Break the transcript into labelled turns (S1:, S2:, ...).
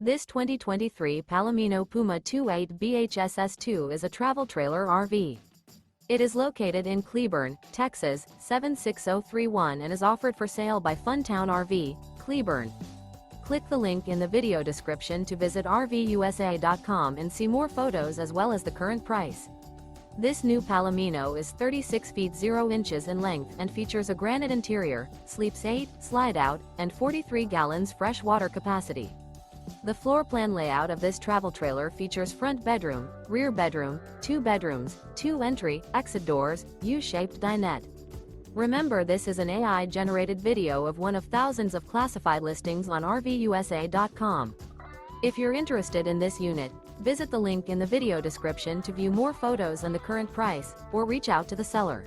S1: This 2023 Palomino Puma 28 BHSS2 is a travel trailer RV. It is located in Cleburne, Texas, 76031 and is offered for sale by Funtown RV, Cleburne. Click the link in the video description to visit RVUSA.com and see more photos as well as the current price. This new Palomino is 36 feet 0 inches in length and features a granite interior, sleeps 8, slide-out, and 43 gallons fresh water capacity. The floor plan layout of this travel trailer features front bedroom, rear bedroom, 2 bedrooms, 2 entry, exit doors, U-shaped dinette. Remember, this is an AI-generated video of one of thousands of classified listings on RVUSA.com. If you're interested in this unit, visit the link in the video description to view more photos and the current price, or reach out to the seller.